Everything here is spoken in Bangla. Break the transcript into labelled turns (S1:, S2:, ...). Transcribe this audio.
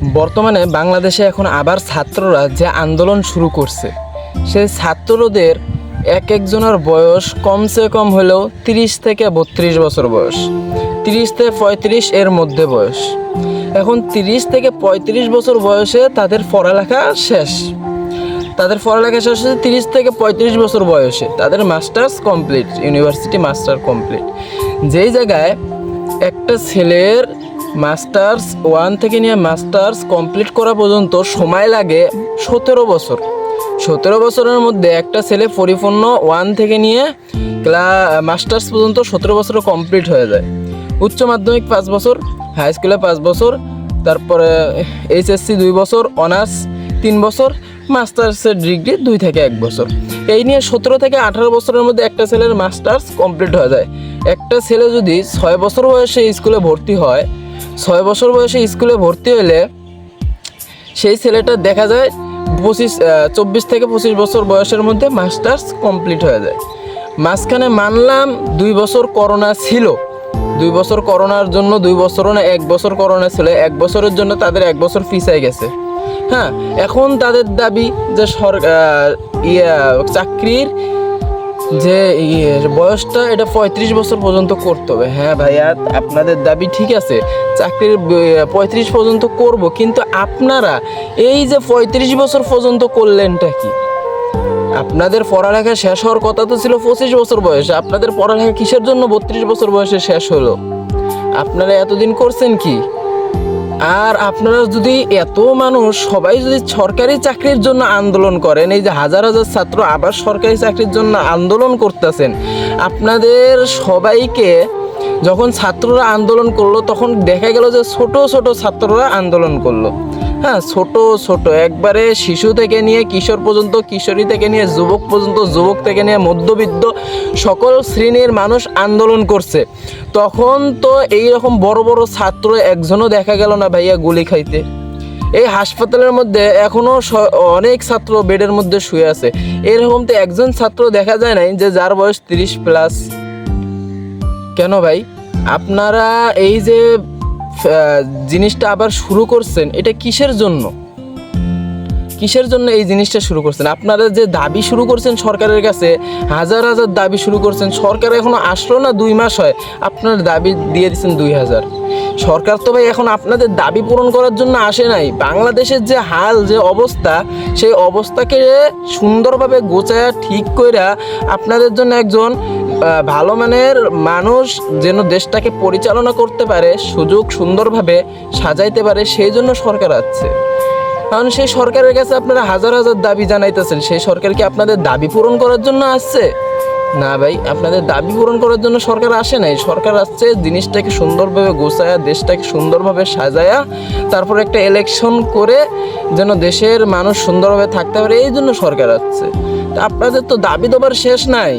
S1: বর্তমানে বাংলাদেশে এখন আবার ছাত্ররা যে আন্দোলন শুরু করছে, সেই ছাত্রদের এক একজনের বয়স কমসে কম হলেও 30 থেকে 32 বছর বয়স, 30 থেকে 35 এর মধ্যে বয়স। এখন 30 থেকে 35 বছর বয়সে তাদের পড়ালেখা শেষ। তাদের পড়ালেখা শেষ হচ্ছে 30 থেকে 35 বছর বয়সে, তাদের masters complete, university master complete. যেই জায়গায় একটা ছেলের মাস্টার্স 1 থেকে নিয়ে মাস্টার্স কমপ্লিট করা পর্যন্ত সময় লাগে 17 বছর। 17 বছরের মধ্যে একটা ছেলে পরিপূর্ণ 1 থেকে নিয়ে মাস্টার্স পর্যন্ত 17 বছরে কমপ্লিট হয়ে যায়। উচ্চ মাধ্যমিক 5 বছর, হাই স্কুলে 5 বছর, তারপরে এইচএসসি 2 বছর, অনার্স 3 বছর, মাস্টার্সের ডিগ্রি 2 থেকে 1 বছর। এই নিয়ে 17 থেকে 18 বছরের মধ্যে একটা ছেলের মাস্টার্স কমপ্লিট হয়ে যায়। একটা ছেলে যদি 6 বছর বয়সে স্কুলে ভর্তি হয়, 6 বছর বয়সে স্কুলে ভর্তি হলে সেই ছেলেটা দেখা যায় 24 থেকে 25 বছর বয়সের মধ্যে মাস্টার্স কমপ্লিট হয়ে যায়। মাঝখানে মানলাম 2 বছর করোনা ছিল, 2 বছর করোনার জন্য, 2 বছরও না 1 বছর করোনা ছিল, 1 বছরের জন্য তাদের 1 বছর পিছায় গেছে। হ্যাঁ, এখন তাদের দাবি যে চাকরির যে বয়সটা এটা 35 বছর পর্যন্ত করতে হবে। হ্যাঁ ভাইয়া, আপনাদের দাবি ঠিক আছে, চাকরির 35 পর্যন্ত করব, কিন্তু আপনারা এই যে 35 বছর পর্যন্ত করলেনটা কি? আপনাদের পড়ালেখা শেষ হওয়ার কথা তো ছিল 25 বছর বয়সে, আপনাদের পড়ালেখা কিসের জন্য 32 বছর বয়সে শেষ হলো? আপনারা এতদিন করছেন কি? আর আপনারা যদি এত মানুষ সবাই যদি সরকারি চাকরির জন্য আন্দোলন করেন, এই যে হাজার হাজার ছাত্র আবার সরকারি চাকরির জন্য আন্দোলন করতেছেন, আপনাদের সবাইকে যখন ছাত্ররা আন্দোলন করলো তখন দেখা গেল যে ছোট ছোট ছাত্ররা আন্দোলন করলো। হ্যাঁ, ছোট ছোট একবারে শিশু থেকে নিয়ে কিশোর পর্যন্ত, কিশোরী থেকে নিয়ে যুবক পর্যন্ত, যুবক থেকে নিয়ে মধ্যবিত্ত সকল শ্রেণীর মানুষ আন্দোলন করছে। তখন তো এই রকম বড় বড় ছাত্র একজনও দেখা গেল না ভাইয়া গুলি খাইতে। এই হাসপাতালের মধ্যে এখনও অনেক ছাত্র বেডের মধ্যে শুয়ে আছে, এরকম তো একজন ছাত্র দেখা যায় নাই যে যার বয়স 30+। কেন ভাই আপনারা এই যে জিনিসটা আবার শুরু করছেন, এটা কিসের জন্য? কিসের জন্য এই জিনিসটা শুরু করছেন? আপনারা যে দাবি শুরু করছেন সরকারের কাছে, হাজার হাজার দাবি শুরু করছেন, সরকার এখনো আসলো না, 2 মাস হয়, আপনার দাবি দিয়ে দিচ্ছেন 2000। সরকার তো ভাই এখন আপনাদের দাবি পূরণ করার জন্য আসে নাই। বাংলাদেশের যে হাল, যে অবস্থা, সেই অবস্থাকে সুন্দরভাবে গোছায়া ঠিক কইরা আপনাদের জন্য একজন ভালো মানের মানুষ যেন দেশটাকে পরিচালনা করতে পারে, সুযোগ সুন্দরভাবে সাজাইতে পারে, সেই জন্য সরকার আসছে। কারণ সেই সরকারের কাছে আপনারা হাজার হাজার দাবি জানাইতেছেন, সেই সরকার কি আপনাদের দাবি পূরণ করার জন্য আসছে? না ভাই, আপনাদের দাবি পূরণ করার জন্য সরকার আসে নাই। সরকার আসছে জিনিসটাকে সুন্দরভাবে গোছায়া, দেশটাকে সুন্দরভাবে সাজায়া, তারপর একটা ইলেকশন করে যেন দেশের মানুষ সুন্দরভাবে থাকতে পারে, এই জন্য সরকার আসছে। তা আপনাদের তো দাবি দেবার শেষ নাই।